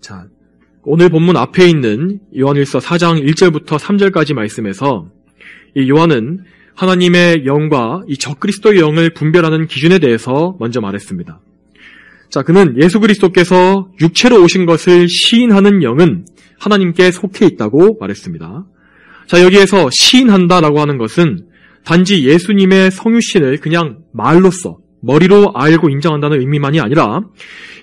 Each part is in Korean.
자, 오늘 본문 앞에 있는 요한일서 4장 1절부터 3절까지 말씀에서 이 요한은 하나님의 영과 이 적그리스도의 영을 분별하는 기준에 대해서 먼저 말했습니다. 자, 그는 예수 그리스도께서 육체로 오신 것을 시인하는 영은 하나님께 속해 있다고 말했습니다. 자, 여기에서 시인한다라고 하는 것은 단지 예수님의 성유신을 그냥 말로써 머리로 알고 인정한다는 의미만이 아니라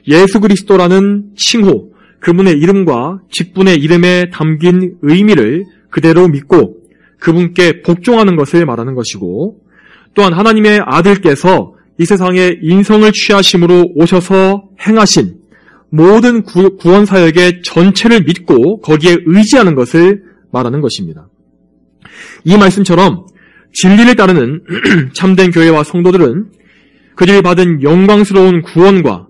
예수 그리스도라는 칭호, 그분의 이름과 직분의 이름에 담긴 의미를 그대로 믿고 그분께 복종하는 것을 말하는 것이고, 또한 하나님의 아들께서 이 세상에 인성을 취하심으로 오셔서 행하신 모든 구원 사역의 전체를 믿고 거기에 의지하는 것을 말하는 것입니다. 이 말씀처럼 진리를 따르는 참된 교회와 성도들은 그들이 받은 영광스러운 구원과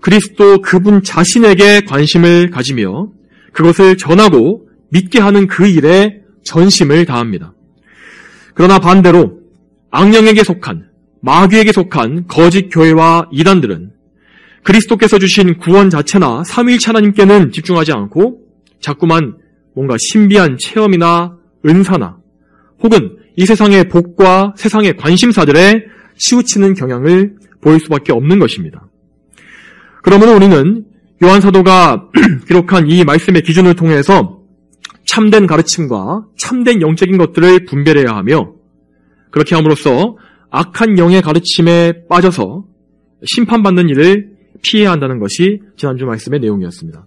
그리스도 그분 자신에게 관심을 가지며 그것을 전하고 믿게 하는 그 일에 전심을 다합니다. 그러나 반대로 악령에게 속한, 마귀에게 속한 거짓 교회와 이단들은 그리스도께서 주신 구원 자체나 삼위일체 하나님께는 집중하지 않고 자꾸만 뭔가 신비한 체험이나 은사나 혹은 이 세상의 복과 세상의 관심사들에 치우치는 경향을 보일 수밖에 없는 것입니다. 그러므로 우리는 요한 사도가 기록한 이 말씀의 기준을 통해서 참된 가르침과 참된 영적인 것들을 분별해야 하며, 그렇게 함으로써 악한 영의 가르침에 빠져서 심판받는 일을 피해야 한다는 것이 지난주 말씀의 내용이었습니다.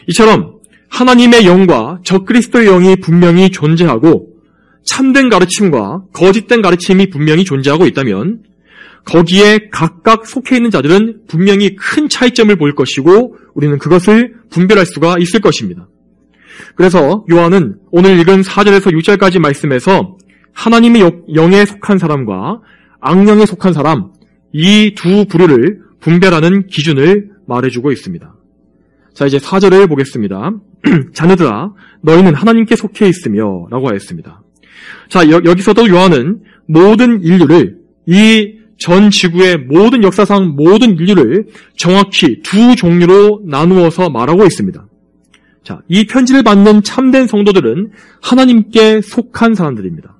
이처럼 하나님의 영과 적그리스도의 영이 분명히 존재하고 참된 가르침과 거짓된 가르침이 분명히 존재하고 있다면 거기에 각각 속해 있는 자들은 분명히 큰 차이점을 보일 것이고 우리는 그것을 분별할 수가 있을 것입니다. 그래서 요한은 오늘 읽은 4절에서 6절까지 말씀에서 하나님의 영에 속한 사람과 악령에 속한 사람, 이 두 부류를 분별하는 기준을 말해주고 있습니다. 자, 이제 4절을 보겠습니다. 자녀들아, 너희는 하나님께 속해 있으며 라고 하였습니다. 자, 여기서도 요한은 모든 인류를, 이 전 지구의 모든 역사상 모든 인류를 정확히 두 종류로 나누어서 말하고 있습니다. 자, 이 편지를 받는 참된 성도들은 하나님께 속한 사람들입니다.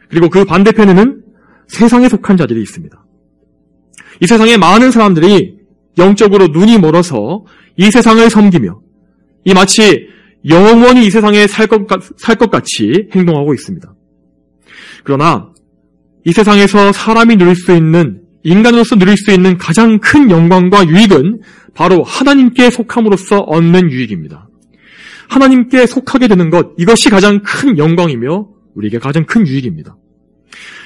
그리고 그 반대편에는 세상에 속한 자들이 있습니다. 이 세상에 많은 사람들이 영적으로 눈이 멀어서 이 세상을 섬기며 이 마치 영원히 이 세상에 살 것 같이 행동하고 있습니다. 그러나 이 세상에서 사람이 누릴 수 있는, 인간으로서 누릴 수 있는 가장 큰 영광과 유익은 바로 하나님께 속함으로써 얻는 유익입니다. 하나님께 속하게 되는 것, 이것이 가장 큰 영광이며 우리에게 가장 큰 유익입니다.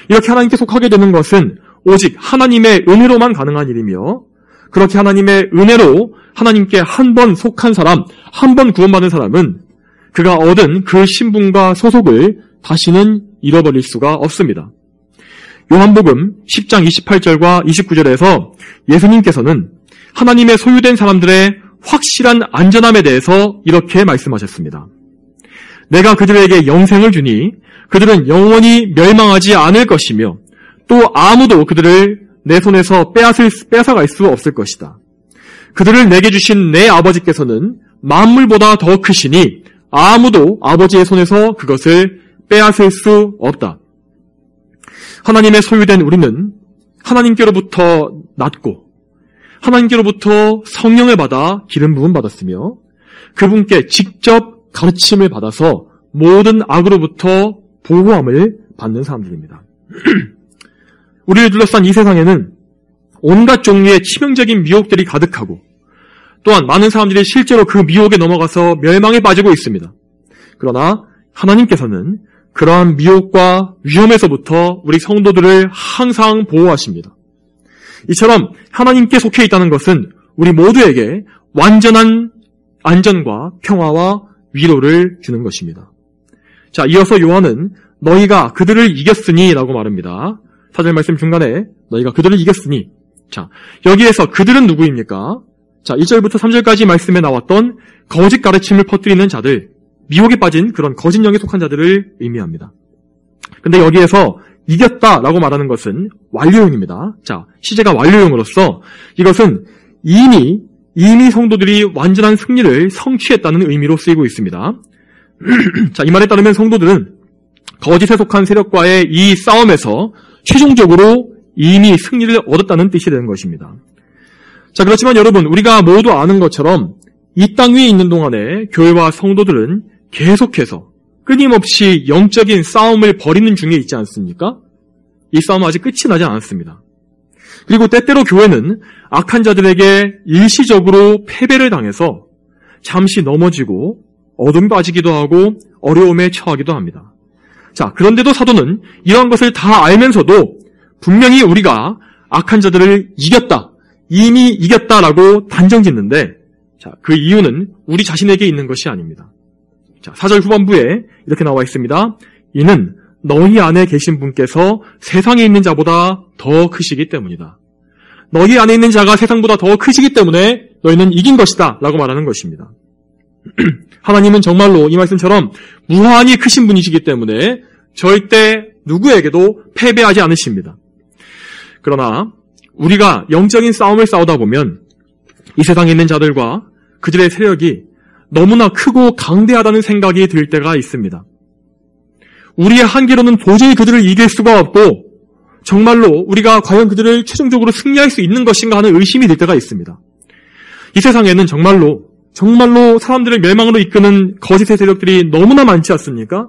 이렇게 하나님께 속하게 되는 것은 오직 하나님의 은혜로만 가능한 일이며, 그렇게 하나님의 은혜로 하나님께 한 번 속한 사람, 한 번 구원받은 사람은 그가 얻은 그 신분과 소속을 다시는 잃어버릴 수가 없습니다. 요한복음 10장 28절과 29절에서 예수님께서는 하나님의 소유된 사람들의 확실한 안전함에 대해서 이렇게 말씀하셨습니다. 내가 그들에게 영생을 주니 그들은 영원히 멸망하지 않을 것이며 또 아무도 그들을 내 손에서 뺏어갈 수 없을 것이다. 그들을 내게 주신 내 아버지께서는 만물보다 더 크시니 아무도 아버지의 손에서 그것을 빼앗을 수 없다. 하나님의 소유된 우리는 하나님께로부터 낳고 하나님께로부터 성령을 받아 기름 부음 받았으며 그분께 직접 가르침을 받아서 모든 악으로부터 보호함을 받는 사람들입니다. 우리를 둘러싼 이 세상에는 온갖 종류의 치명적인 미혹들이 가득하고 또한 많은 사람들이 실제로 그 미혹에 넘어가서 멸망에 빠지고 있습니다. 그러나 하나님께서는 그러한 미혹과 위험에서부터 우리 성도들을 항상 보호하십니다. 이처럼 하나님께 속해 있다는 것은 우리 모두에게 완전한 안전과 평화와 위로를 주는 것입니다. 자, 이어서 요한은 너희가 그들을 이겼으니 라고 말합니다. 4절 말씀 중간에 너희가 그들을 이겼으니. 자, 여기에서 그들은 누구입니까? 자, 1절부터 3절까지 말씀에 나왔던 거짓 가르침을 퍼뜨리는 자들, 미혹에 빠진 그런 거짓 영에 속한 자들을 의미합니다. 근데 여기에서 이겼다라고 말하는 것은 완료형입니다. 자, 시제가 완료형으로서 이것은 이미 이미 성도들이 완전한 승리를 성취했다는 의미로 쓰이고 있습니다. 자, 이 말에 따르면 성도들은 거짓에 속한 세력과의 이 싸움에서 최종적으로 이미 승리를 얻었다는 뜻이 되는 것입니다. 자, 그렇지만 여러분, 우리가 모두 아는 것처럼 이 땅 위에 있는 동안에 교회와 성도들은 계속해서 끊임없이 영적인 싸움을 벌이는 중에 있지 않습니까? 이 싸움은 아직 끝이 나지 않았습니다. 그리고 때때로 교회는 악한 자들에게 일시적으로 패배를 당해서 잠시 넘어지고 어둠 빠지기도 하고 어려움에 처하기도 합니다. 자, 그런데도 사도는 이러한 것을 다 알면서도 분명히 우리가 악한 자들을 이겼다, 이미 이겼다라고 단정짓는데, 자, 그 이유는 우리 자신에게 있는 것이 아닙니다. 자, 4절 후반부에 이렇게 나와 있습니다. 이는 너희 안에 계신 분께서 세상에 있는 자보다 더 크시기 때문이다. 너희 안에 있는 자가 세상보다 더 크시기 때문에 너희는 이긴 것이다 라고 말하는 것입니다. 하나님은 정말로 이 말씀처럼 무한히 크신 분이시기 때문에 절대 누구에게도 패배하지 않으십니다. 그러나 우리가 영적인 싸움을 싸우다 보면 이 세상에 있는 자들과 그들의 세력이 너무나 크고 강대하다는 생각이 들 때가 있습니다. 우리의 한계로는 도저히 그들을 이길 수가 없고 정말로 우리가 과연 그들을 최종적으로 승리할 수 있는 것인가 하는 의심이 들 때가 있습니다. 이 세상에는 정말로 사람들을 멸망으로 이끄는 거짓의 세력들이 너무나 많지 않습니까?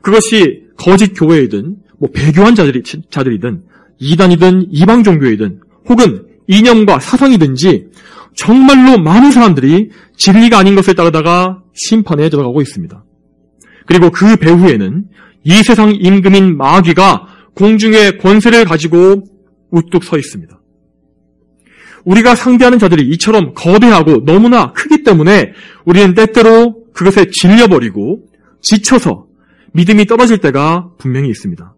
그것이 거짓 교회이든 배교한 자들이든 이단이든 이방 종교이든 혹은 이념과 사상이든지 정말로 많은 사람들이 진리가 아닌 것을 따르다가 심판에 들어가고 있습니다. 그리고 그 배후에는 이 세상 임금인 마귀가 공중의 권세를 가지고 우뚝 서 있습니다. 우리가 상대하는 자들이 이처럼 거대하고 너무나 크기 때문에 우리는 때때로 그것에 질려버리고 지쳐서 믿음이 떨어질 때가 분명히 있습니다.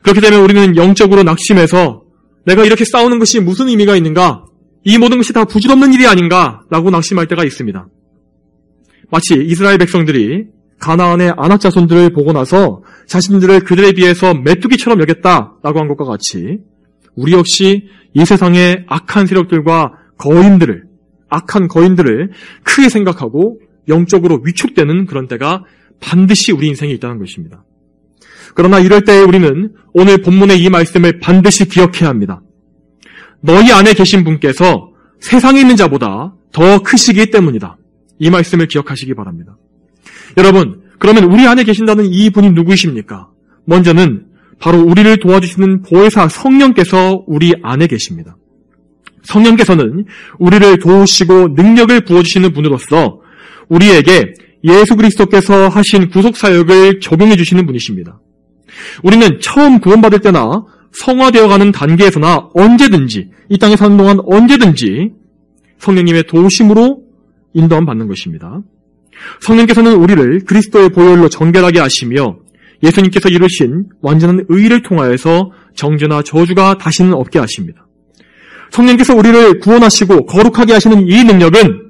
그렇게 되면 우리는 영적으로 낙심해서 내가 이렇게 싸우는 것이 무슨 의미가 있는가? 이 모든 것이 다 부질없는 일이 아닌가? 라고 낙심할 때가 있습니다. 마치 이스라엘 백성들이 가나안의 아낙 자손들을 보고 나서 자신들을 그들에 비해서 메뚜기처럼 여겼다라고 한 것과 같이 우리 역시 이 세상의 악한 세력들과 악한 거인들을 크게 생각하고 영적으로 위축되는 그런 때가 반드시 우리 인생에 있다는 것입니다. 그러나 이럴 때 우리는 오늘 본문의 이 말씀을 반드시 기억해야 합니다. 너희 안에 계신 분께서 세상에 있는 자보다 더 크시기 때문이다. 이 말씀을 기억하시기 바랍니다. 여러분, 그러면 우리 안에 계신다는 이 분이 누구이십니까? 먼저는 바로 우리를 도와주시는 보혜사 성령께서 우리 안에 계십니다. 성령께서는 우리를 도우시고 능력을 부어주시는 분으로서 우리에게 예수 그리스도께서 하신 구속사역을 적용해 주시는 분이십니다. 우리는 처음 구원받을 때나 성화되어가는 단계에서나 언제든지 이 땅에 사는 동안 언제든지 성령님의 도우심으로 인도함 받는 것입니다. 성령께서는 우리를 그리스도의 보혈로 정결하게 하시며 예수님께서 이루신 완전한 의를 통하여서 정죄나 저주가 다시는 없게 하십니다. 성령께서 우리를 구원하시고 거룩하게 하시는 이 능력은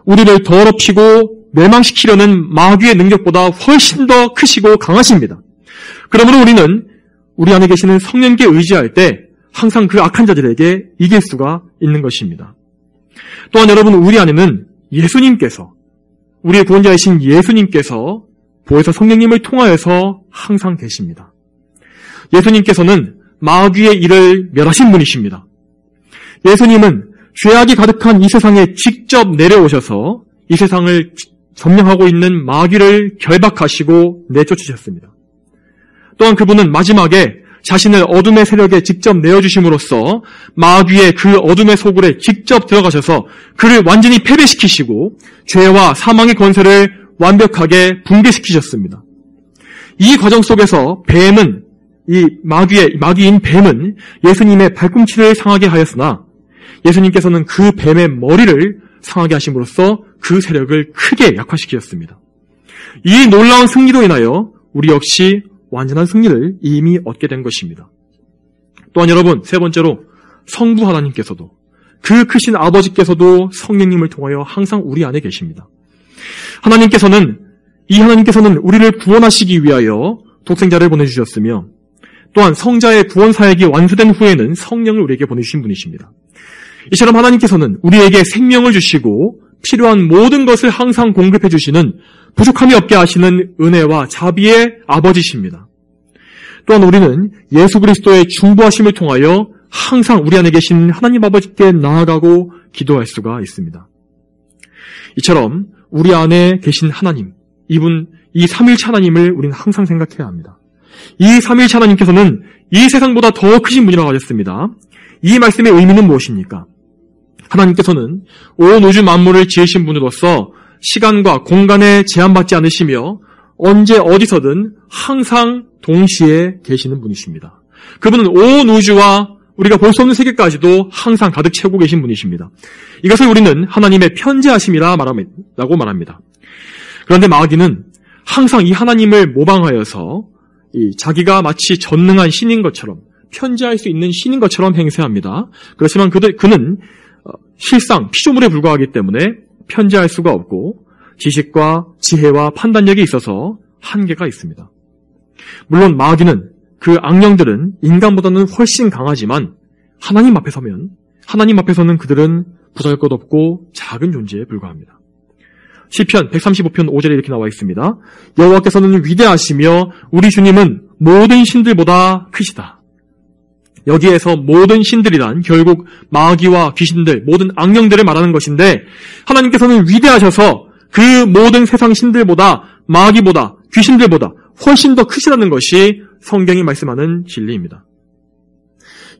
우리를 더럽히고 멸망시키려는 마귀의 능력보다 훨씬 더 크시고 강하십니다. 그러므로 우리는 우리 안에 계시는 성령께 의지할 때 항상 그 악한 자들에게 이길 수가 있는 것입니다. 또한 여러분, 우리 안에는 예수님께서, 우리의 구원자이신 예수님께서 보혜사 성령님을 통하여서 항상 계십니다. 예수님께서는 마귀의 일을 멸하신 분이십니다. 예수님은 죄악이 가득한 이 세상에 직접 내려오셔서 이 세상을 점령하고 있는 마귀를 결박하시고 내쫓으셨습니다. 또한 그분은 마지막에 자신을 어둠의 세력에 직접 내어주심으로써 마귀의 그 어둠의 소굴에 직접 들어가셔서 그를 완전히 패배시키시고 죄와 사망의 권세를 완벽하게 붕괴시키셨습니다. 이 과정 속에서 마귀인 뱀은 예수님의 발꿈치를 상하게 하였으나 예수님께서는 그 뱀의 머리를 상하게 하심으로써 그 세력을 크게 약화시키셨습니다. 이 놀라운 승리로 인하여 우리 역시 완전한 승리를 이미 얻게 된 것입니다. 또한 여러분, 세 번째로 성부 하나님께서도, 그 크신 아버지께서도 성령님을 통하여 항상 우리 안에 계십니다. 하나님께서는 우리를 구원하시기 위하여 독생자를 보내주셨으며 또한 성자의 구원 사역이 완수된 후에는 성령을 우리에게 보내주신 분이십니다. 이처럼 하나님께서는 우리에게 생명을 주시고 필요한 모든 것을 항상 공급해 주시는 부족함이 없게 하시는 은혜와 자비의 아버지십니다. 또한 우리는 예수 그리스도의 중보하심을 통하여 항상 우리 안에 계신 하나님 아버지께 나아가고 기도할 수가 있습니다. 이처럼 우리 안에 계신 하나님, 이 삼위일체 하나님을 우리는 항상 생각해야 합니다. 이 삼위일체 하나님께서는 이 세상보다 더 크신 분이라고 하셨습니다. 이 말씀의 의미는 무엇입니까? 하나님께서는 온 우주 만물을 지으신 분으로서 시간과 공간에 제한받지 않으시며 언제 어디서든 항상 동시에 계시는 분이십니다. 그분은 온 우주와 우리가 볼 수 없는 세계까지도 항상 가득 채우고 계신 분이십니다. 이것을 우리는 하나님의 편재하심이라고 말합니다. 그런데 마귀는 항상 이 하나님을 모방하여서 자기가 마치 전능한 신인 것처럼 편재할 수 있는 신인 것처럼 행세합니다. 그렇지만 그는 실상 피조물에 불과하기 때문에 편재할 수가 없고 지식과 지혜와 판단력이 있어서 한계가 있습니다. 물론 마귀는 그 악령들은 인간보다는 훨씬 강하지만 하나님 앞에서는 그들은 보잘것없고 작은 존재에 불과합니다. 시편 135편 5절에 이렇게 나와 있습니다. 여호와께서는 위대하시며 우리 주님은 모든 신들보다 크시다. 여기에서 모든 신들이란 결국 마귀와 귀신들, 모든 악령들을 말하는 것인데 하나님께서는 위대하셔서 그 모든 세상 신들보다 마귀보다 귀신들보다 훨씬 더 크시다는 것이 성경이 말씀하는 진리입니다.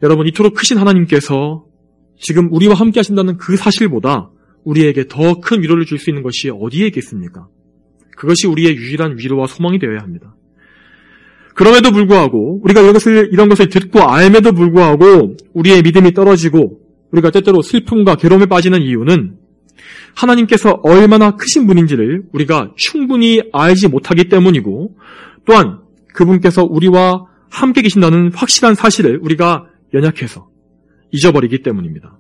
여러분, 이토록 크신 하나님께서 지금 우리와 함께 하신다는 그 사실보다 우리에게 더 큰 위로를 줄 수 있는 것이 어디에 있겠습니까? 그것이 우리의 유일한 위로와 소망이 되어야 합니다. 그럼에도 불구하고 우리가 이런 것을 듣고 알면도 불구하고 우리의 믿음이 떨어지고 우리가 때때로 슬픔과 괴로움에 빠지는 이유는 하나님께서 얼마나 크신 분인지를 우리가 충분히 알지 못하기 때문이고 또한 그분께서 우리와 함께 계신다는 확실한 사실을 우리가 연약해서 잊어버리기 때문입니다.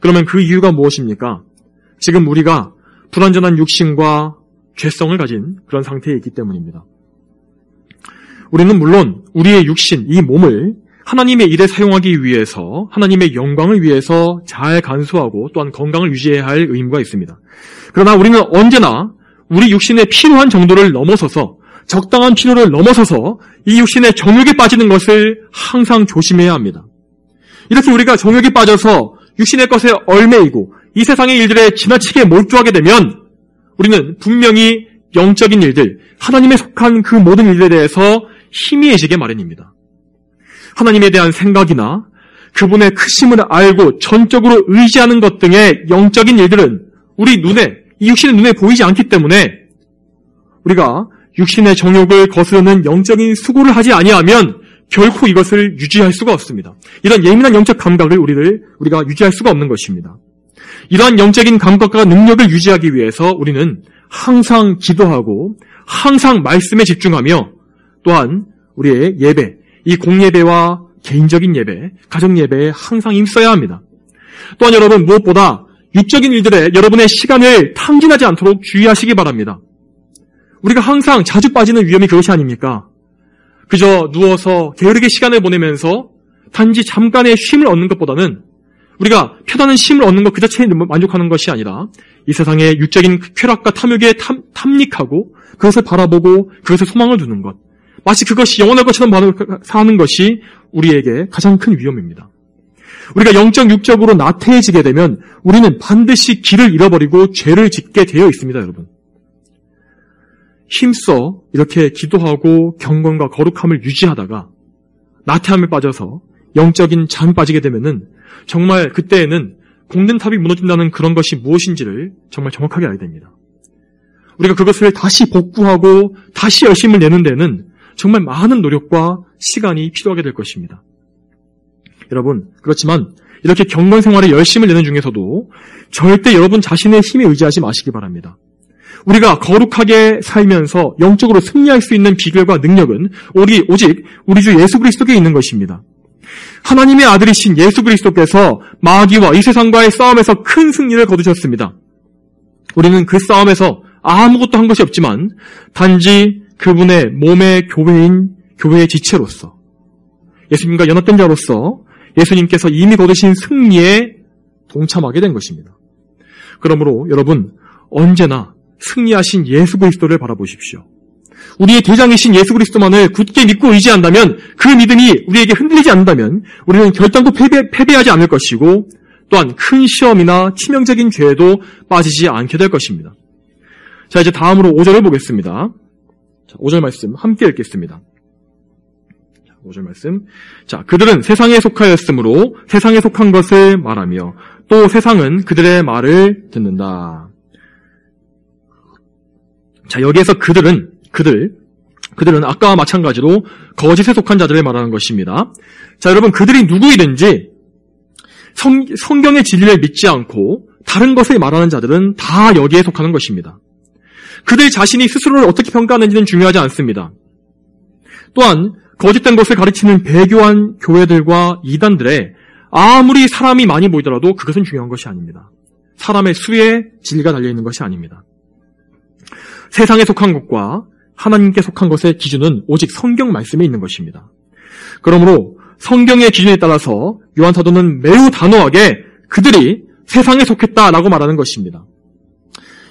그러면 그 이유가 무엇입니까? 지금 우리가 불완전한 육신과 죄성을 가진 그런 상태에 있기 때문입니다. 우리는 물론 우리의 육신, 이 몸을 하나님의 일에 사용하기 위해서 하나님의 영광을 위해서 잘 간수하고 또한 건강을 유지해야 할 의무가 있습니다. 그러나 우리는 언제나 우리 육신의 필요한 정도를 넘어서서 적당한 필요를 넘어서서 이 육신의 정욕에 빠지는 것을 항상 조심해야 합니다. 이렇게 우리가 정욕에 빠져서 육신의 것에 얽매이고 이 세상의 일들에 지나치게 몰두하게 되면 우리는 분명히 영적인 일들, 하나님에 속한 그 모든 일들에 대해서 희미해지게 마련입니다. 하나님에 대한 생각이나 그분의 크심을 알고 전적으로 의지하는 것 등의 영적인 일들은 우리 눈에, 이 육신의 눈에 보이지 않기 때문에 우리가 육신의 정욕을 거스르는 영적인 수고를 하지 아니하면 결코 이것을 유지할 수가 없습니다. 이런 예민한 영적 감각을 우리가 유지할 수가 없는 것입니다. 이러한 영적인 감각과 능력을 유지하기 위해서 우리는 항상 기도하고 항상 말씀에 집중하며 또한 우리의 예배, 이 공예배와 개인적인 예배, 가정 예배에 항상 힘써야 합니다. 또한 여러분 무엇보다 육적인 일들에 여러분의 시간을 탕진하지 않도록 주의하시기 바랍니다. 우리가 항상 자주 빠지는 위험이 그것이 아닙니까? 그저 누워서 게으르게 시간을 보내면서 단지 잠깐의 쉼을 얻는 것보다는 우리가 편안한 쉼을 얻는 것 그 자체에 만족하는 것이 아니라 이 세상의 육적인 쾌락과 탐욕에 탐닉하고 그것을 바라보고 그것에 소망을 두는 것, 마치 그것이 영원할 것처럼 사는 것이 우리에게 가장 큰 위험입니다. 우리가 영적 육적으로 나태해지게 되면 우리는 반드시 길을 잃어버리고 죄를 짓게 되어 있습니다, 여러분. 힘써 이렇게 기도하고 경건과 거룩함을 유지하다가 나태함에 빠져서 영적인 잠에 빠지게 되면은 정말 그때에는 공든탑이 무너진다는 그런 것이 무엇인지를 정말 정확하게 알게 됩니다. 우리가 그것을 다시 복구하고 다시 열심을 내는 데는 정말 많은 노력과 시간이 필요하게 될 것입니다. 여러분, 그렇지만 이렇게 경건 생활에 열심을 내는 중에서도 절대 여러분 자신의 힘에 의지하지 마시기 바랍니다. 우리가 거룩하게 살면서 영적으로 승리할 수 있는 비결과 능력은 오직 우리 주 예수 그리스도께 있는 것입니다. 하나님의 아들이신 예수 그리스도께서 마귀와 이 세상과의 싸움에서 큰 승리를 거두셨습니다. 우리는 그 싸움에서 아무것도 한 것이 없지만 단지 그분의 몸의 교회의 지체로서 예수님과 연합된 자로서 예수님께서 이미 거두신 승리에 동참하게 된 것입니다. 그러므로 여러분, 언제나 승리하신 예수 그리스도를 바라보십시오. 우리의 대장이신 예수 그리스도만을 굳게 믿고 의지한다면, 그 믿음이 우리에게 흔들리지 않는다면 우리는 결단코 패배하지 않을 것이고, 또한 큰 시험이나 치명적인 죄에도 빠지지 않게 될 것입니다. 자, 이제 다음으로 5절을 보겠습니다. 자, 5절 말씀 함께 읽겠습니다. 5절 말씀. 자, 그들은 세상에 속하였으므로 세상에 속한 것을 말하며 또 세상은 그들의 말을 듣는다. 자, 여기에서 그들은 아까와 마찬가지로 거짓에 속한 자들을 말하는 것입니다. 자, 여러분, 그들이 누구이든지 성경의 진리를 믿지 않고 다른 것을 말하는 자들은 다 여기에 속하는 것입니다. 그들 자신이 스스로를 어떻게 평가하는지는 중요하지 않습니다. 또한 거짓된 것을 가르치는 배교한 교회들과 이단들의 아무리 사람이 많이 보이더라도 그것은 중요한 것이 아닙니다. 사람의 수에 진리가 달려있는 것이 아닙니다. 세상에 속한 것과 하나님께 속한 것의 기준은 오직 성경 말씀에 있는 것입니다. 그러므로 성경의 기준에 따라서 요한 사도는 매우 단호하게 그들이 세상에 속했다라고 말하는 것입니다.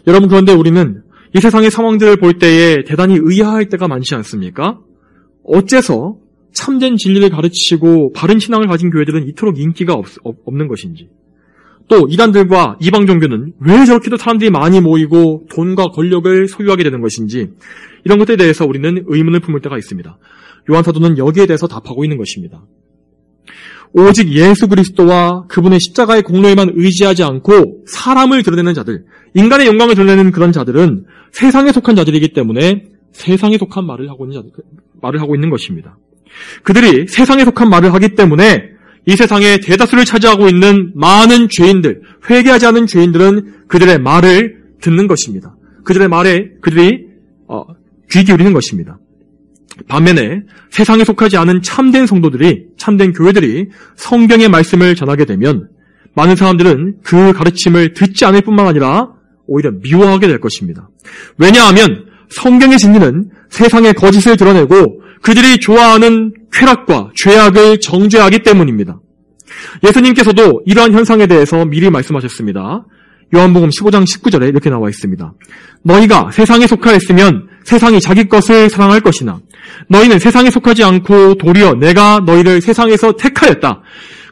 여러분, 그런데 우리는 이 세상의 상황들을 볼 때에 대단히 의아할 때가 많지 않습니까? 어째서 참된 진리를 가르치고 바른 신앙을 가진 교회들은 이토록 인기가 없는 것인지, 또 이단들과 이방 종교는 왜 저렇게도 사람들이 많이 모이고 돈과 권력을 소유하게 되는 것인지, 이런 것들에 대해서 우리는 의문을 품을 때가 있습니다. 요한 사도는 여기에 대해서 답하고 있는 것입니다. 오직 예수 그리스도와 그분의 십자가의 공로에만 의지하지 않고 사람을 드러내는 자들, 인간의 영광을 드러내는 그런 자들은 세상에 속한 자들이기 때문에 세상에 속한 말을 하고 있는 것입니다. 그들이 세상에 속한 말을 하기 때문에 이 세상의 대다수를 차지하고 있는 많은 죄인들, 회개하지 않은 죄인들은 그들의 말을 듣는 것입니다. 그들의 말에 그들이 귀 기울이는 것입니다. 반면에 세상에 속하지 않은 참된 성도들이, 참된 교회들이 성경의 말씀을 전하게 되면 많은 사람들은 그 가르침을 듣지 않을 뿐만 아니라 오히려 미워하게 될 것입니다. 왜냐하면 성경의 진리는 세상의 거짓을 드러내고 그들이 좋아하는 쾌락과 죄악을 정죄하기 때문입니다. 예수님께서도 이러한 현상에 대해서 미리 말씀하셨습니다. 요한복음 15장 19절에 이렇게 나와 있습니다. 너희가 세상에 속하였으면 세상이 자기 것을 사랑할 것이나 너희는 세상에 속하지 않고 도리어 내가 너희를 세상에서 택하였다.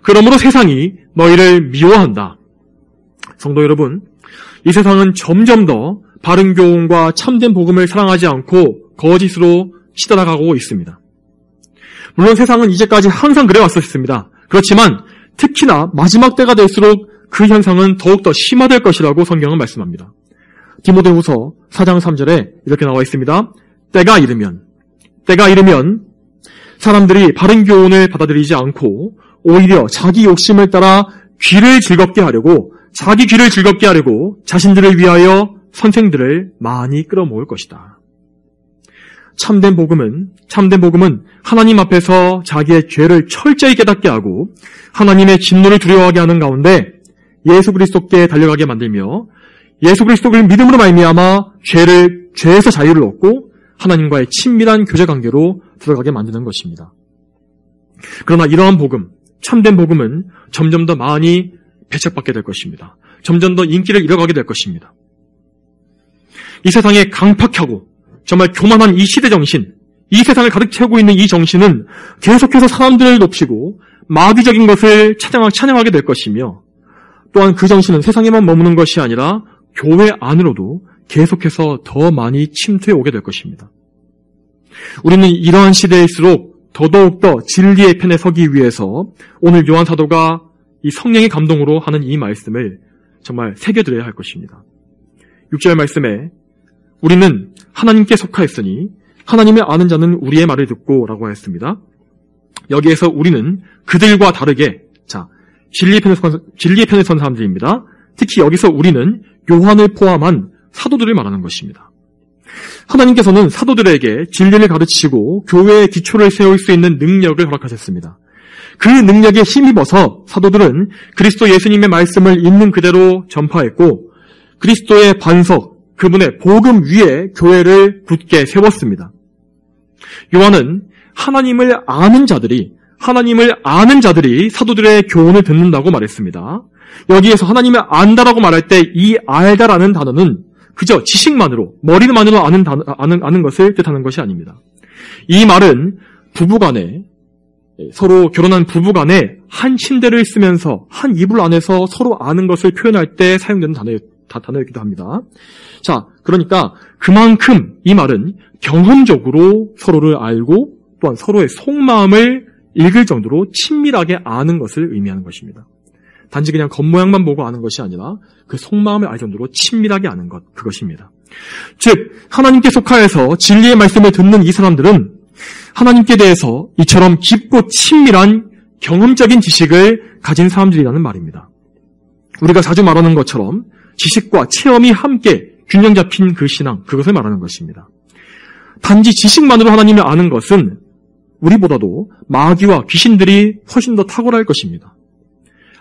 그러므로 세상이 너희를 미워한다. 성도 여러분, 이 세상은 점점 더 바른 교훈과 참된 복음을 사랑하지 않고 거짓으로 치달아가고 있습니다. 물론 세상은 이제까지 항상 그래왔었습니다. 그렇지만 특히나 마지막 때가 될수록 그 현상은 더욱더 심화될 것이라고 성경은 말씀합니다. 디모데후서 4장 3절에 이렇게 나와 있습니다. 때가 이르면 사람들이 바른 교훈을 받아들이지 않고 오히려 자기 욕심을 따라 자기 귀를 즐겁게 하려고 자신들을 위하여 선생들을 많이 끌어모을 것이다. 참된 복음은 하나님 앞에서 자기의 죄를 철저히 깨닫게 하고 하나님의 진노를 두려워하게 하는 가운데 예수 그리스도께 달려가게 만들며 예수 그리스도를 믿음으로 말미암아 죄에서 자유를 얻고 하나님과의 친밀한 교제 관계로 들어가게 만드는 것입니다. 그러나 이러한 복음, 참된 복음은 점점 더 많이 배척받게 될 것입니다. 점점 더 인기를 잃어가게 될 것입니다. 이 세상에 강팍하고 정말 교만한 이 시대 정신, 이 세상을 가득 채우고 있는 이 정신은 계속해서 사람들을 높이고 마귀적인 것을 찬양하게 될 것이며, 또한 그 정신은 세상에만 머무는 것이 아니라 교회 안으로도 계속해서 더 많이 침투해 오게 될 것입니다. 우리는 이러한 시대일수록 더더욱더 진리의 편에 서기 위해서 오늘 요한 사도가 이 성령의 감동으로 하는 이 말씀을 정말 새겨드려야 할 것입니다. 6절 말씀에 우리는 하나님께 속하였으니 하나님을 아는 자는 우리의 말을 듣고 라고 하였습니다. 여기에서 우리는 그들과 다르게 진리의 편에 선 사람들입니다. 특히 여기서 우리는 요한을 포함한 사도들을 말하는 것입니다. 하나님께서는 사도들에게 진리를 가르치고 교회의 기초를 세울 수 있는 능력을 허락하셨습니다. 그 능력에 힘입어서 사도들은 그리스도 예수님의 말씀을 있는 그대로 전파했고 그리스도의 반석, 그분의 복음 위에 교회를 굳게 세웠습니다. 요한은 하나님을 아는 자들이 사도들의 교훈을 듣는다고 말했습니다. 여기에서 하나님을 안다라고 말할 때 이 알다라는 단어는 그저 지식만으로, 머리만으로 아는 것을 뜻하는 것이 아닙니다. 이 말은 부부간에, 서로 결혼한 부부간에 한 침대를 쓰면서 한 이불 안에서 서로 아는 것을 표현할 때 사용되는 단어이기도 합니다. 자, 그러니까 그만큼 이 말은 경험적으로 서로를 알고 또한 서로의 속마음을 읽을 정도로 친밀하게 아는 것을 의미하는 것입니다. 단지 그냥 겉모양만 보고 아는 것이 아니라 그 속마음을 알 정도로 친밀하게 아는 것, 그것입니다. 즉, 하나님께 속하여서 진리의 말씀을 듣는 이 사람들은 하나님께 대해서 이처럼 깊고 친밀한 경험적인 지식을 가진 사람들이라는 말입니다. 우리가 자주 말하는 것처럼 지식과 체험이 함께 균형 잡힌 그 신앙, 그것을 말하는 것입니다. 단지 지식만으로 하나님을 아는 것은 우리보다도 마귀와 귀신들이 훨씬 더 탁월할 것입니다.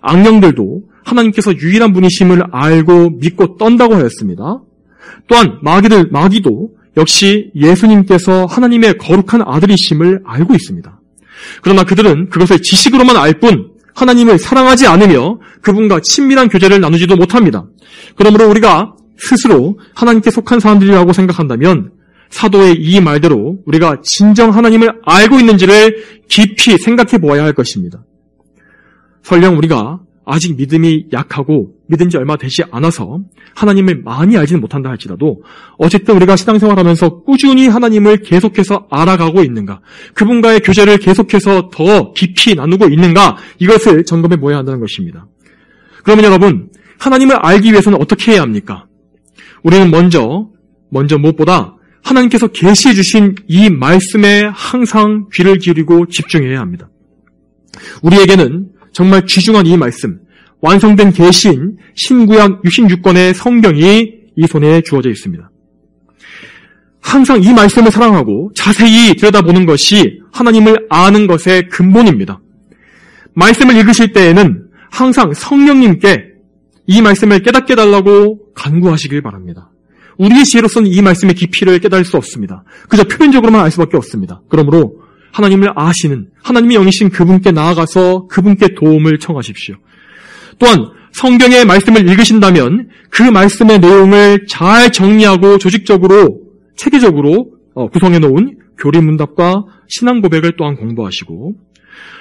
악령들도 하나님께서 유일한 분이심을 알고 믿고 떤다고 하였습니다. 또한 마귀도 역시 예수님께서 하나님의 거룩한 아들이심을 알고 있습니다. 그러나 그들은 그것을 지식으로만 알 뿐 하나님을 사랑하지 않으며 그분과 친밀한 교제를 나누지도 못합니다. 그러므로 우리가 스스로 하나님께 속한 사람들이라고 생각한다면 사도의 이 말대로 우리가 진정 하나님을 알고 있는지를 깊이 생각해 보아야 할 것입니다. 설령 우리가 아직 믿음이 약하고 믿은 지 얼마 되지 않아서 하나님을 많이 알지는 못한다 할지라도 어쨌든 우리가 신앙생활하면서 꾸준히 하나님을 계속해서 알아가고 있는가, 그분과의 교제를 계속해서 더 깊이 나누고 있는가, 이것을 점검해 보아야 한다는 것입니다. 그러면 여러분, 하나님을 알기 위해서는 어떻게 해야 합니까? 우리는 먼저 무엇보다 하나님께서 계시해 주신 이 말씀에 항상 귀를 기울이고 집중해야 합니다. 우리에게는 정말 귀중한 이 말씀, 완성된 계시인 신구약 66권의 성경이 이 손에 주어져 있습니다. 항상 이 말씀을 사랑하고 자세히 들여다보는 것이 하나님을 아는 것의 근본입니다. 말씀을 읽으실 때에는 항상 성령님께 이 말씀을 깨닫게 달라고 간구하시길 바랍니다. 우리의 지혜로서는 이 말씀의 깊이를 깨달을 수 없습니다. 그저 표면적으로만 알 수밖에 없습니다. 그러므로 하나님을 아시는, 하나님이 영이신 그분께 나아가서 그분께 도움을 청하십시오. 또한 성경의 말씀을 읽으신다면 그 말씀의 내용을 잘 정리하고 조직적으로, 체계적으로 구성해 놓은 교리문답과 신앙 고백을 또한 공부하시고,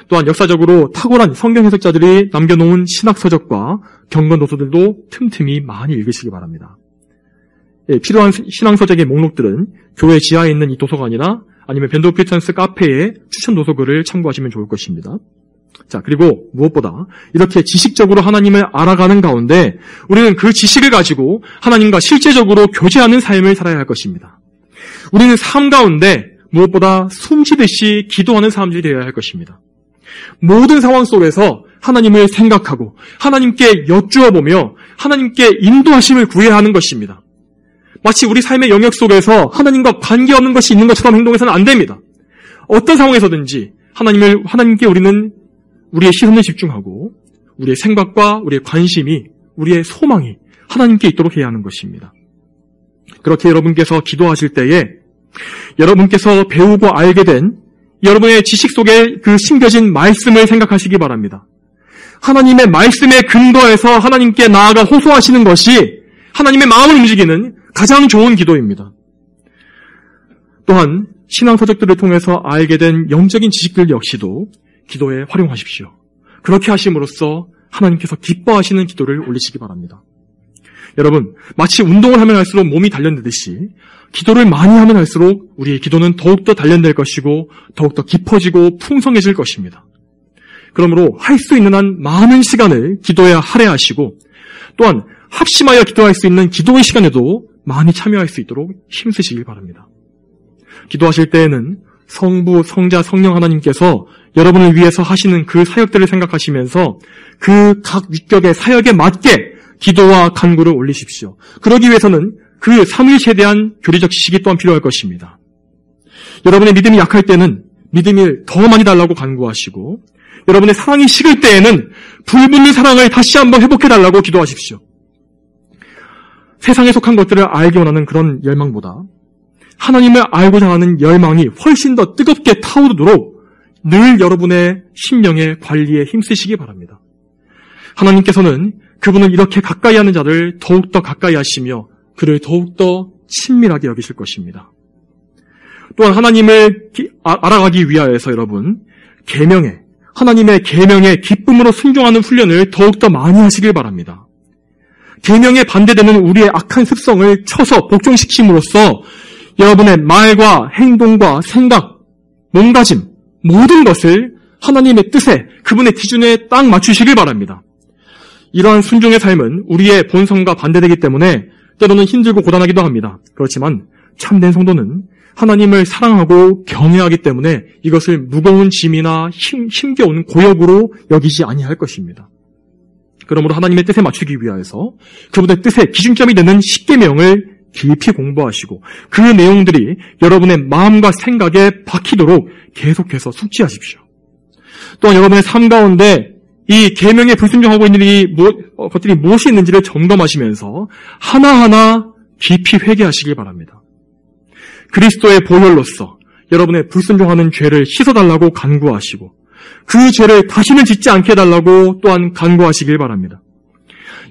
또한 역사적으로 탁월한 성경 해석자들이 남겨놓은 신학서적과 경건도서들도 틈틈이 많이 읽으시기 바랍니다. 필요한 신앙서적의 목록들은 교회 지하에 있는 이 도서관이나 아니면 벤더 크리스천스 카페의 추천 도서글을 참고하시면 좋을 것입니다. 자, 그리고 무엇보다 이렇게 지식적으로 하나님을 알아가는 가운데 우리는 그 지식을 가지고 하나님과 실제적으로 교제하는 삶을 살아야 할 것입니다. 우리는 삶 가운데 무엇보다 숨쉬듯이 기도하는 사람들이 되어야 할 것입니다. 모든 상황 속에서 하나님을 생각하고 하나님께 여쭈어보며 하나님께 인도하심을 구해야 하는 것입니다. 마치 우리 삶의 영역 속에서 하나님과 관계없는 것이 있는 것처럼 행동해서는 안 됩니다. 어떤 상황에서든지 하나님께 우리는 우리의 시선을 집중하고 우리의 생각과 우리의 관심이, 우리의 소망이 하나님께 있도록 해야 하는 것입니다. 그렇게 여러분께서 기도하실 때에 여러분께서 배우고 알게 된 여러분의 지식 속에 그 심겨진 말씀을 생각하시기 바랍니다. 하나님의 말씀에 근거해서 하나님께 나아가 호소하시는 것이 하나님의 마음을 움직이는 가장 좋은 기도입니다. 또한 신앙서적들을 통해서 알게 된 영적인 지식들 역시도 기도에 활용하십시오. 그렇게 하심으로써 하나님께서 기뻐하시는 기도를 올리시기 바랍니다. 여러분, 마치 운동을 하면 할수록 몸이 단련되듯이 기도를 많이 하면 할수록 우리의 기도는 더욱더 단련될 것이고 더욱더 깊어지고 풍성해질 것입니다. 그러므로 할 수 있는 한 많은 시간을 기도에 할애하시고 또한 합심하여 기도할 수 있는 기도의 시간에도 많이 참여할 수 있도록 힘쓰시길 바랍니다. 기도하실 때에는 성부, 성자, 성령 하나님께서 여러분을 위해서 하시는 그 사역들을 생각하시면서 그 각 위격의 사역에 맞게 기도와 간구를 올리십시오. 그러기 위해서는 그 삼위일체에 대한 교리적 지식이 또한 필요할 것입니다. 여러분의 믿음이 약할 때는 믿음을 더 많이 달라고 간구하시고 여러분의 사랑이 식을 때에는 불붙는 사랑을 다시 한번 회복해달라고 기도하십시오. 세상에 속한 것들을 알기 원하는 그런 열망보다 하나님을 알고자 하는 열망이 훨씬 더 뜨겁게 타오르도록 늘 여러분의 심령의 관리에 힘쓰시기 바랍니다. 하나님께서는 그분을 이렇게 가까이 하는 자를 더욱더 가까이 하시며 그를 더욱더 친밀하게 여기실 것입니다. 또한 하나님을 알아가기 위하여서 여러분, 하나님의 계명에 기쁨으로 순종하는 훈련을 더욱더 많이 하시길 바랍니다. 계명에 반대되는 우리의 악한 습성을 쳐서 복종시킴으로써 여러분의 말과 행동과 생각, 몸가짐, 모든 것을 하나님의 뜻에, 그분의 기준에 딱 맞추시길 바랍니다. 이러한 순종의 삶은 우리의 본성과 반대되기 때문에 때로는 힘들고 고단하기도 합니다. 그렇지만 참된 성도는 하나님을 사랑하고 경외하기 때문에 이것을 무거운 짐이나 힘겨운 고역으로 여기지 아니할 것입니다. 그러므로 하나님의 뜻에 맞추기 위하여서 그분의 뜻의 기준점이 되는 십계명을 깊이 공부하시고 그 내용들이 여러분의 마음과 생각에 박히도록 계속해서 숙지하십시오. 또한 여러분의 삶 가운데 이 계명에 불순종하고 있는 것들이 무엇이 있는지를 점검하시면서 하나하나 깊이 회개하시길 바랍니다. 그리스도의 보혈로서 여러분의 불순종하는 죄를 씻어달라고 간구하시고 그 죄를 다시는 짓지 않게 해달라고 또한 간구하시길 바랍니다.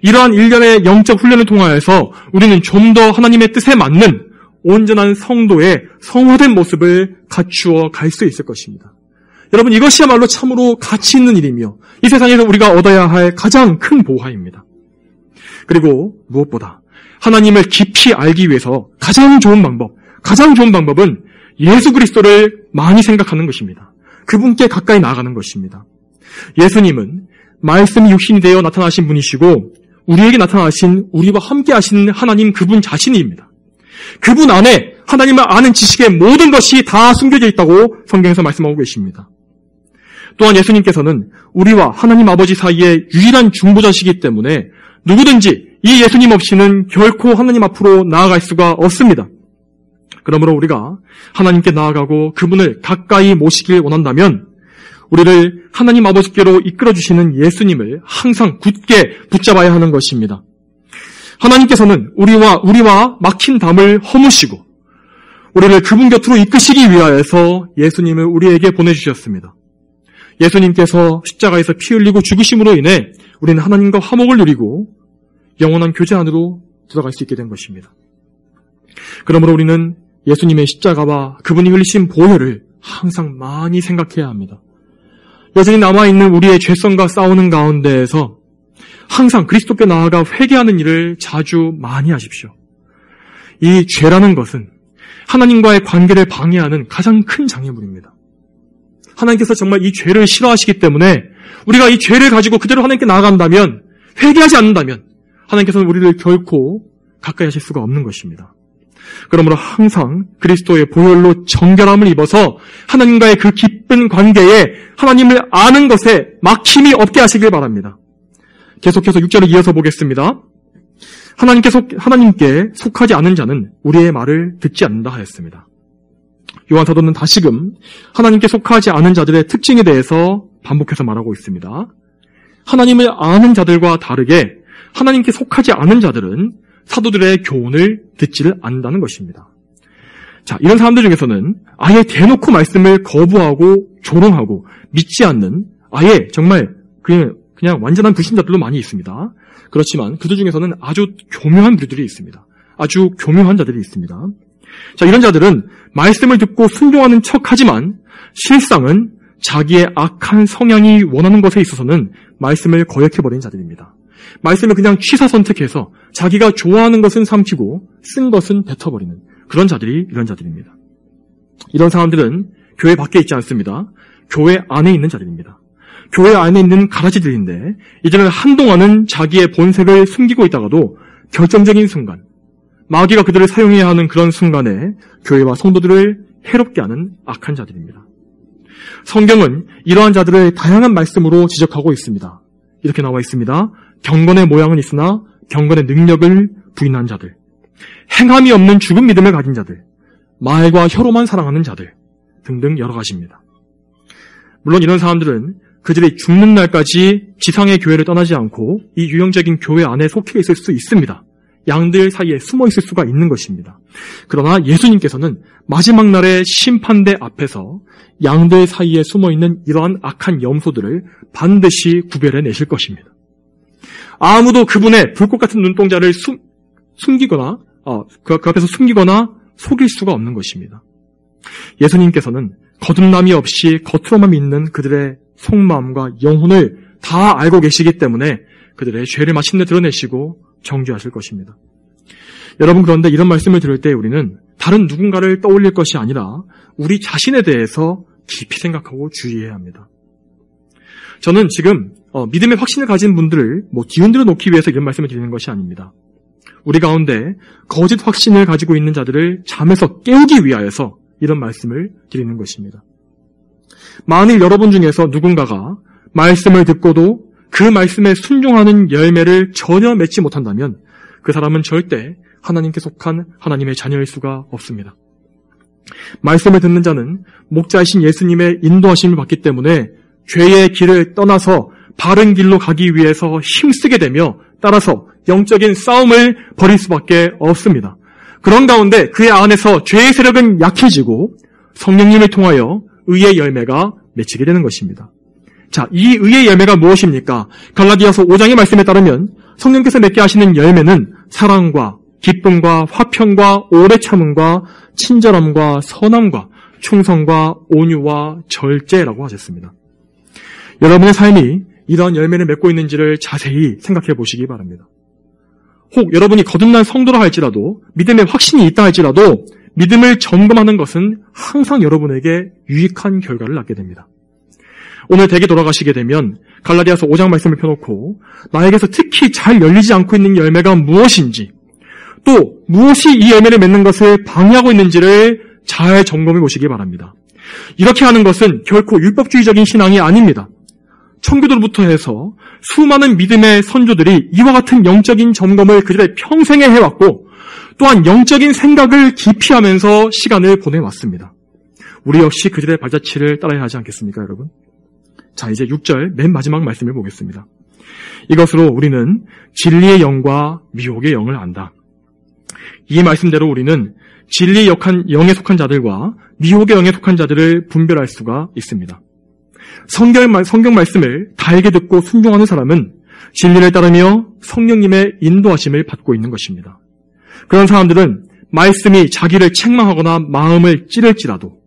이러한 일련의 영적 훈련을 통하여서 우리는 좀 더 하나님의 뜻에 맞는 온전한 성도의 성화된 모습을 갖추어 갈 수 있을 것입니다. 여러분, 이것이야말로 참으로 가치 있는 일이며 이 세상에서 우리가 얻어야 할 가장 큰 보화입니다. 그리고 무엇보다 하나님을 깊이 알기 위해서 가장 좋은 방법은 예수 그리스도를 많이 생각하는 것입니다. 그분께 가까이 나아가는 것입니다. 예수님은 말씀이 육신이 되어 나타나신 분이시고 우리에게 나타나신 우리와 함께 하시는 하나님 그분 자신입니다. 그분 안에 하나님을 아는 지식의 모든 것이 다 숨겨져 있다고 성경에서 말씀하고 계십니다. 또한 예수님께서는 우리와 하나님 아버지 사이의 유일한 중보자시기 때문에 누구든지 이 예수님 없이는 결코 하나님 앞으로 나아갈 수가 없습니다. 그러므로 우리가 하나님께 나아가고 그분을 가까이 모시길 원한다면 우리를 하나님 아버지께로 이끌어주시는 예수님을 항상 굳게 붙잡아야 하는 것입니다. 하나님께서는 우리와 막힌 담을 허무시고 우리를 그분 곁으로 이끄시기 위하여서 예수님을 우리에게 보내주셨습니다. 예수님께서 십자가에서 피 흘리고 죽으심으로 인해 우리는 하나님과 화목을 누리고 영원한 교제 안으로 들어갈 수 있게 된 것입니다. 그러므로 우리는 예수님의 십자가와 그분이 흘리신 보혈을 항상 많이 생각해야 합니다. 여전히 남아있는 우리의 죄성과 싸우는 가운데에서 항상 그리스도께 나아가 회개하는 일을 자주 많이 하십시오. 이 죄라는 것은 하나님과의 관계를 방해하는 가장 큰 장애물입니다. 하나님께서 정말 이 죄를 싫어하시기 때문에 우리가 이 죄를 가지고 그대로 하나님께 나아간다면, 회개하지 않는다면 하나님께서는 우리를 결코 가까이 하실 수가 없는 것입니다. 그러므로 항상 그리스도의 보혈로 정결함을 입어서 하나님과의 그 깊은 관계에 하나님을 아는 것에 막힘이 없게 하시길 바랍니다. 계속해서 6절을 이어서 보겠습니다. 하나님께 속하지 않은 자는 우리의 말을 듣지 않는다 하였습니다. 요한 사도는 다시금 하나님께 속하지 않은 자들의 특징에 대해서 반복해서 말하고 있습니다. 하나님을 아는 자들과 다르게 하나님께 속하지 않은 자들은 사도들의 교훈을 듣지를 않는다는 것입니다. 자, 이런 사람들 중에서는 아예 대놓고 말씀을 거부하고 조롱하고 믿지 않는 아예 정말 그냥 완전한 불신자들도 많이 있습니다. 그렇지만 그들 중에서는 아주 교묘한 부류들이 있습니다. 아주 교묘한 자들이 있습니다. 자, 이런 자들은 말씀을 듣고 순종하는 척하지만 실상은 자기의 악한 성향이 원하는 것에 있어서는 말씀을 거역해버린 자들입니다. 말씀을 그냥 취사 선택해서 자기가 좋아하는 것은 삼키고 쓴 것은 뱉어버리는 그런 자들이 이런 자들입니다. 이런 사람들은 교회 밖에 있지 않습니다. 교회 안에 있는 자들입니다. 교회 안에 있는 가라지들인데 이제는 한동안은 자기의 본색을 숨기고 있다가도 결정적인 순간, 마귀가 그들을 사용해야 하는 그런 순간에 교회와 성도들을 해롭게 하는 악한 자들입니다. 성경은 이러한 자들을 다양한 말씀으로 지적하고 있습니다. 이렇게 나와 있습니다. 경건의 모양은 있으나 경건의 능력을 부인한 자들, 행함이 없는 죽은 믿음을 가진 자들, 말과 혀로만 사랑하는 자들 등등 여러 가지입니다. 물론 이런 사람들은 그들이 죽는 날까지 지상의 교회를 떠나지 않고 이 유형적인 교회 안에 속해 있을 수 있습니다. 양들 사이에 숨어 있을 수가 있는 것입니다. 그러나 예수님께서는 마지막 날의 심판대 앞에서 양들 사이에 숨어 있는 이러한 악한 염소들을 반드시 구별해 내실 것입니다. 아무도 그분의 불꽃 같은 눈동자를 숨기거나 그 앞에서 숨기거나 속일 수가 없는 것입니다. 예수님께서는 거듭남이 없이 겉으로만 믿는 그들의 속마음과 영혼을 다 알고 계시기 때문에 그들의 죄를 마침내 드러내시고 정죄하실 것입니다. 여러분, 그런데 이런 말씀을 들을 때 우리는 다른 누군가를 떠올릴 것이 아니라 우리 자신에 대해서 깊이 생각하고 주의해야 합니다. 저는 지금 믿음의 확신을 가진 분들을 뒤흔들어 놓기 위해서 이런 말씀을 드리는 것이 아닙니다. 우리 가운데 거짓 확신을 가지고 있는 자들을 잠에서 깨우기 위하여서 이런 말씀을 드리는 것입니다. 만일 여러분 중에서 누군가가 말씀을 듣고도 그 말씀에 순종하는 열매를 전혀 맺지 못한다면 그 사람은 절대 하나님께 속한 하나님의 자녀일 수가 없습니다. 말씀을 듣는 자는 목자이신 예수님의 인도하심을 받기 때문에 죄의 길을 떠나서 바른 길로 가기 위해서 힘쓰게 되며 따라서 영적인 싸움을 벌일 수밖에 없습니다. 그런 가운데 그의 안에서 죄의 세력은 약해지고 성령님을 통하여 의의 열매가 맺히게 되는 것입니다. 자, 이 의의 열매가 무엇입니까? 갈라디아서 5장의 말씀에 따르면 성령께서 맺게 하시는 열매는 사랑과 기쁨과 화평과 오래 참음과 친절함과 선함과 충성과 온유와 절제라고 하셨습니다. 여러분의 삶이 이러한 열매를 맺고 있는지를 자세히 생각해 보시기 바랍니다. 혹 여러분이 거듭난 성도라 할지라도 믿음의 확신이 있다 할지라도 믿음을 점검하는 것은 항상 여러분에게 유익한 결과를 낳게 됩니다. 오늘 댁에 돌아가시게 되면 갈라디아서 5장 말씀을 펴놓고 나에게서 특히 잘 열리지 않고 있는 열매가 무엇인지 또 무엇이 이 열매를 맺는 것을 방해하고 있는지를 잘 점검해 보시기 바랍니다. 이렇게 하는 것은 결코 율법주의적인 신앙이 아닙니다. 청교도로부터 해서 수많은 믿음의 선조들이 이와 같은 영적인 점검을 그들의 평생에 해왔고 또한 영적인 생각을 깊이 하면서 시간을 보내왔습니다. 우리 역시 그들의 발자취를 따라야 하지 않겠습니까, 여러분? 자, 이제 6절 맨 마지막 말씀을 보겠습니다. 이것으로 우리는 진리의 영과 미혹의 영을 안다. 이 말씀대로 우리는 진리의 영에 속한 자들과 미혹의 영에 속한 자들을 분별할 수가 있습니다. 성경 말씀을 달게 듣고 순종하는 사람은 진리를 따르며 성령님의 인도하심을 받고 있는 것입니다. 그런 사람들은 말씀이 자기를 책망하거나 마음을 찌를지라도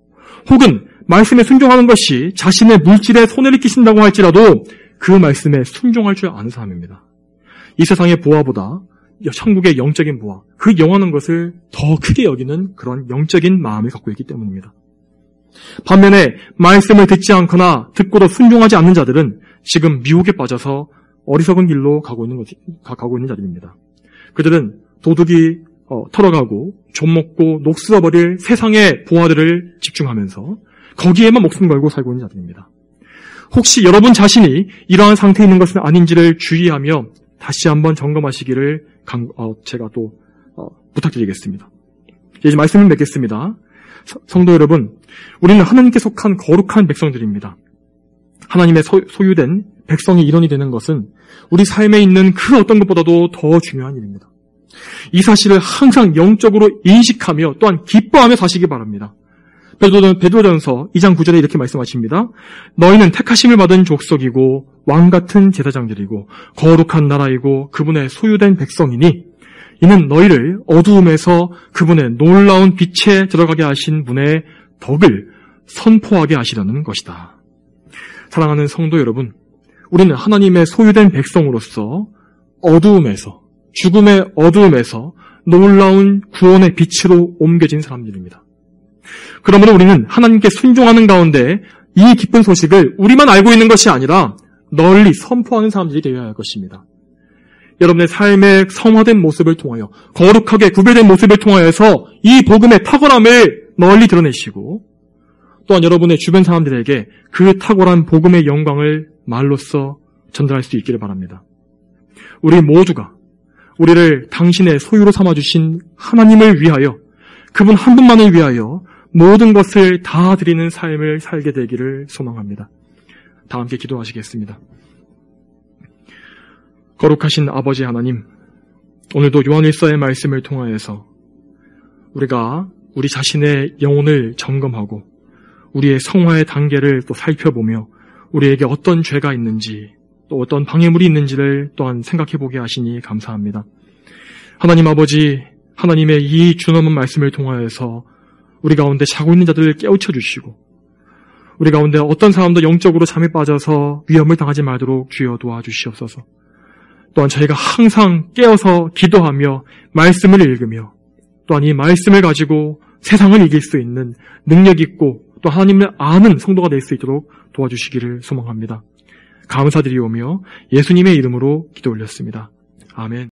혹은 말씀에 순종하는 것이 자신의 물질에 손해를 끼친다고 할지라도 그 말씀에 순종할 줄 아는 사람입니다. 이 세상의 보화보다 천국의 영적인 보화, 그 영원한 것을 더 크게 여기는 그런 영적인 마음을 갖고 있기 때문입니다. 반면에 말씀을 듣지 않거나 듣고도 순종하지 않는 자들은 지금 미혹에 빠져서 어리석은 길로 가고 있는 자들입니다. 그들은 도둑이 털어가고 좀먹고 녹슬어버릴 세상의 보화들을 집중하면서 거기에만 목숨 걸고 살고 있는 자들입니다. 혹시 여러분 자신이 이러한 상태에 있는 것은 아닌지를 주의하며 다시 한번 점검하시기를 제가 또 부탁드리겠습니다. 이제 말씀을 맺겠습니다. 성도 여러분, 우리는 하나님께 속한 거룩한 백성들입니다. 하나님의 소유된 백성이 일원이 되는 것은 우리 삶에 있는 그 어떤 것보다도 더 중요한 일입니다. 이 사실을 항상 영적으로 인식하며 또한 기뻐하며 사시기 바랍니다. 베드로전서 2장 9절에 이렇게 말씀하십니다. 너희는 택하심을 받은 족속이고 왕같은 제사장들이고 거룩한 나라이고 그분의 소유된 백성이니 이는 너희를 어두움에서 그분의 놀라운 빛에 들어가게 하신 분의 덕을 선포하게 하시려는 것이다. 사랑하는 성도 여러분, 우리는 하나님의 소유된 백성으로서 어두움에서, 죽음의 어두움에서 놀라운 구원의 빛으로 옮겨진 사람들입니다. 그러므로 우리는 하나님께 순종하는 가운데 이 기쁜 소식을 우리만 알고 있는 것이 아니라 널리 선포하는 사람들이 되어야 할 것입니다. 여러분의 삶의 성화된 모습을 통하여, 거룩하게 구별된 모습을 통하여서 이 복음의 탁월함을 널리 드러내시고 또한 여러분의 주변 사람들에게 그 탁월한 복음의 영광을 말로써 전달할 수 있기를 바랍니다. 우리 모두가 우리를 당신의 소유로 삼아주신 하나님을 위하여, 그분 한 분만을 위하여 모든 것을 다 드리는 삶을 살게 되기를 소망합니다. 다 함께 기도하시겠습니다. 거룩하신 아버지 하나님, 오늘도 요한일서의 말씀을 통하여서 우리가 우리 자신의 영혼을 점검하고 우리의 성화의 단계를 또 살펴보며 우리에게 어떤 죄가 있는지 또 어떤 방해물이 있는지를 또한 생각해보게 하시니 감사합니다. 하나님 아버지, 하나님의 이 준엄한 말씀을 통하여서 우리 가운데 자고 있는 자들을 깨우쳐 주시고 우리 가운데 어떤 사람도 영적으로 잠에 빠져서 위험을 당하지 말도록 주여 도와주시옵소서. 또한 저희가 항상 깨어서 기도하며 말씀을 읽으며 또한 이 말씀을 가지고 세상을 이길 수 있는 능력 있고 또 하나님을 아는 성도가 될 수 있도록 도와주시기를 소망합니다. 감사드리오며 예수님의 이름으로 기도 올렸습니다. 아멘.